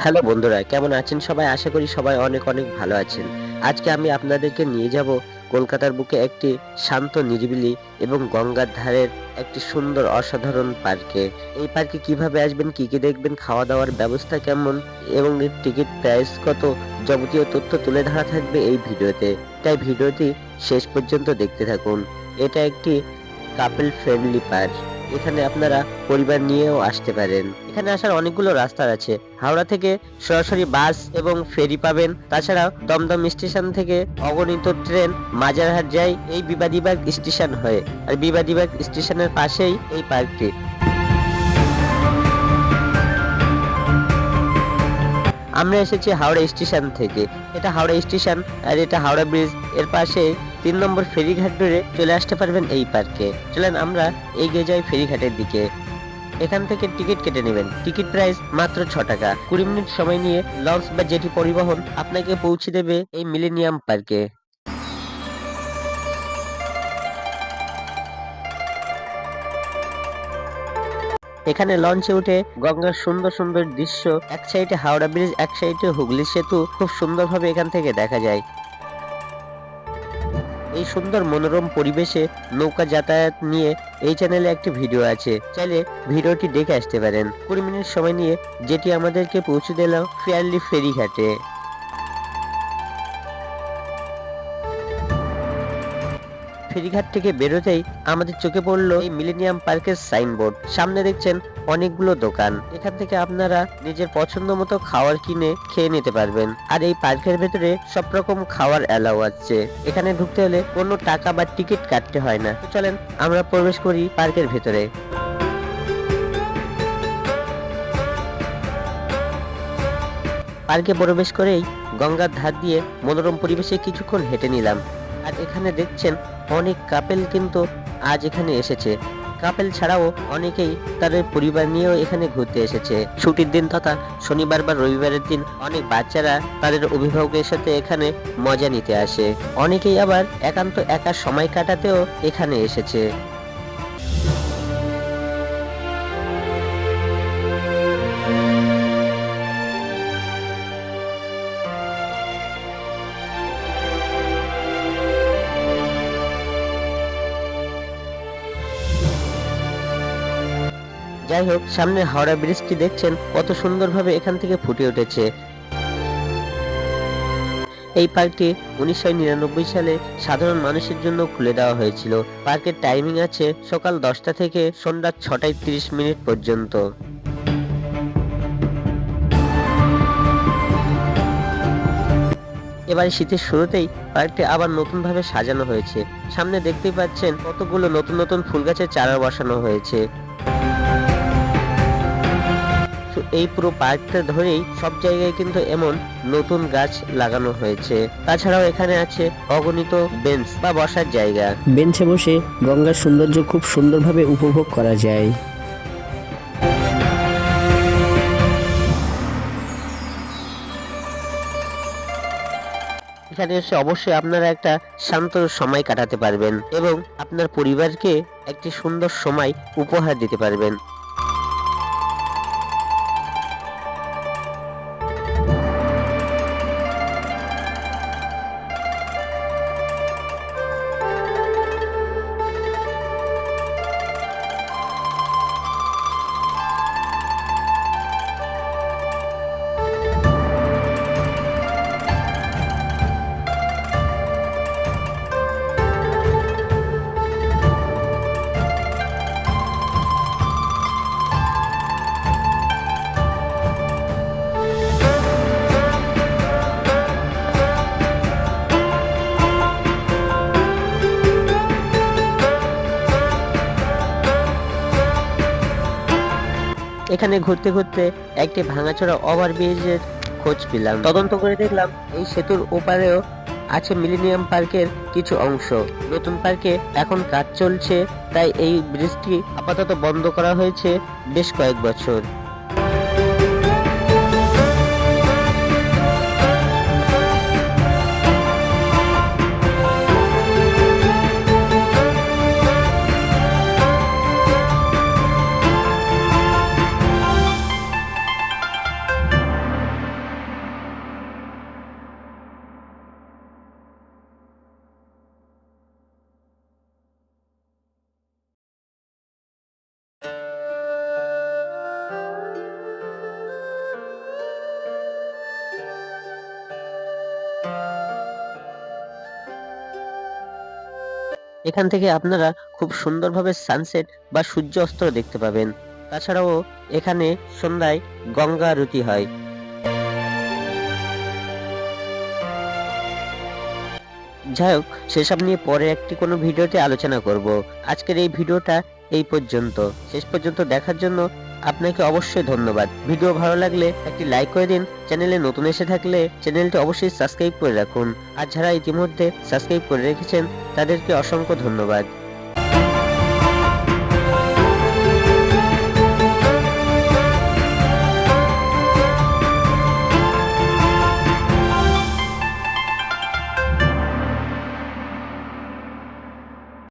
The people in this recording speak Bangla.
হ্যালো বন্ধুরা, কেমন আছেন সবাই? আশা করি সবাই অনেক অনেক ভালো আছেন। আজকে আমি আপনাদেরকে নিয়ে যাব কলকাতার বুকে একটি শান্ত নিরিবিলি এবং গঙ্গার ধারের একটি সুন্দর অসাধারণ পার্কে। এই পার্কে কিভাবে আসবেন, কি কি দেখবেন, খাওয়া দাওয়ার ব্যবস্থা কেমন এবং এর টিকিট প্রাইস কত, যাবতীয় তথ্য তুলে ধরা থাকবে এই ভিডিওতে। তাই ভিডিওটি শেষ পর্যন্ত দেখতে থাকুন। এটা একটি কাপল ফ্রেন্ডলি পার্ক। এখানে আপনারা পরিবার নিয়েও আসতে পারেন। এখানে আসার অনেকগুলো রাস্তা আছে। হাওড়া থেকে সরাসরি বাস এবং ফেরি পাবেন। তাছাড়া দমদম স্টেশন থেকে অগণিত ট্রেন মাজারহাট যায় এই বিবাদীবাগ স্টেশন হয়ে। আর বিবাদীবাগ স্টেশনের পাশেই এই পার্কটি। আমরা এসেছি হাওড়া স্টেশন থেকে। এটা হাওড়া স্টেশন আর এটা হাওড়া ব্রিজ। এর পাশে 3 নম্বর ফেরিঘাট ধরে চলে আসতে পারবেন এই পার্কে। চলেন আমরা এগিয়ে যাই ফেরিঘাটের দিকে। এখান থেকে টিকিট কেটে নেবেন। টিকিট প্রাইস মাত্র 6 টাকা। 20 মিনিট সময় নিয়ে লঞ্চ বা জেটি পরিবহন আপনাকে পৌঁছে দেবে এই মিলেনিয়াম পার্কে। এখানে লঞ্চে উঠে গঙ্গার সুন্দর সুন্দর দৃশ্য, এক সাইডে হাওড়া ব্রিজ, এক সাইডে হুগলি সেতু খুব সুন্দরভাবে এখান থেকে দেখা যায়। এই সুন্দর মনোরম পরিবেশে নৌকা যাতায়াত নিয়ে এই চ্যানেলে একটি ভিডিও আছে, চাইলে ভিডিওটি দেখে আসতে পারেন। 20 মিনিট সময় নিয়ে যেটি আমাদেরকে পৌঁছে দিল ফেয়ারলি ফেরিঘাটে। ফেরিঘাট থেকে বেরোতেই আমাদের চোখে পড়লো এই মিলেনিয়াম পার্কের সাইনবোর্ড। সামনে দেখছেন অনেকগুলো দোকান। এখান থেকে আপনারা নিজের পছন্দ মতো খাবার কিনে খেয়ে নিতে পারবেন। আর এই পার্কের ভেতরে সব রকম খাওয়ার অ্যালাউ আছে। এখানে ঢুকতে হলে কোনো টাকা বা টিকিট কাটতে হয় না। তো চলেন আমরা প্রবেশ করি পার্কের ভেতরে। পার্কে প্রবেশ করেই গঙ্গার ধার দিয়ে মনোরম পরিবেশে কিছুক্ষণ হেঁটে নিলাম। আর এখানে দেখছেন অনেক কাপেল কিন্তু আজ এখানে এসেছে। কাপেল ছাড়াও অনেকেই তাদের পরিবার নিয়েও এখানে ঘুরতে এসেছে। ছুটির দিন তথা শনিবার বা রবিবারের দিন অনেক বাচ্চারা তাদের অভিভাবকের সাথে এখানে মজা নিতে আসে। অনেকেই আবার একান্ত একা সময় কাটাতেও এখানে এসেছে। যাই হোক, সামনে হাওড়া ব্রিজটি দেখছেন কত সুন্দরভাবে এখান থেকে ফুটে উঠেছে। এই পার্কটি 1999 সালে সাধারণ মানুষের জন্য খুলে দেওয়া হয়েছিল। পার্কের টাইমিং আছে সকাল 10টা থেকে সন্ধ্যা 6টা 30 মিনিট পর্যন্ত। এবার শীতের শুরুতেই পার্কটি আবার নতুন ভাবে সাজানো হয়েছে। সামনে দেখতেই পাচ্ছেন কতগুলো নতুন নতুন ফুল গাছের চারা বসানো হয়েছে। এই পুরো পার্কটা ধরেই সব জায়গায় কিন্তু এমন নতুন গাছ লাগানো হয়েছে। তাছাড়াও এখানে আছে অগণিত বেঞ্চ বা বসার জায়গা। বেঞ্চে বসে গঙ্গার সৌন্দর্য খুব সুন্দরভাবে উপভোগ করা যায়। এখানে এসে অবশ্যই আপনারা একটা শান্ত সময় কাটাতে পারবেন এবং আপনার পরিবারকে একটি সুন্দর সময় উপহার দিতে পারবেন। এখানে ঘুরতে ঘুরতে একটি ভাঙাচোরা ওভারব্রিজের খোঁজ পেলাম। তদন্ত করে দেখলাম এই সেতুর ওপারেও আছে মিলেনিয়াম পার্কের কিছু অংশ। নতুন পার্কে এখন কাজ চলছে, তাই এই ব্রিজটি আপাতত বন্ধ করা হয়েছে বেশ কয়েক বছর। এখান থেকে আপনারা খুব সুন্দরভাবে সানসেট বা সূর্য অস্ত দেখতে পাবেন। তাছাড়াও এখানে সন্ধ্যায় গঙ্গা আরতি হয়। যাই হোক, সেসব নিয়ে পরে একটি কোনো ভিডিওতে আলোচনা করব। আজকের এই ভিডিওটা এই পর্যন্ত। শেষ পর্যন্ত দেখার জন্য আপনাকে অবশ্যই ধন্যবাদ। ভিডিও ভালো লাগলে একটি লাইক করে দিন। চ্যানেলে নতুন এসে থাকলে চ্যানেলটি অবশ্যই সাবস্ক্রাইব করে রাখুন। আর যারা ইতিমধ্যে সাবস্ক্রাইব করে রেখেছেন তাদেরকে অসংখ্য ধন্যবাদ।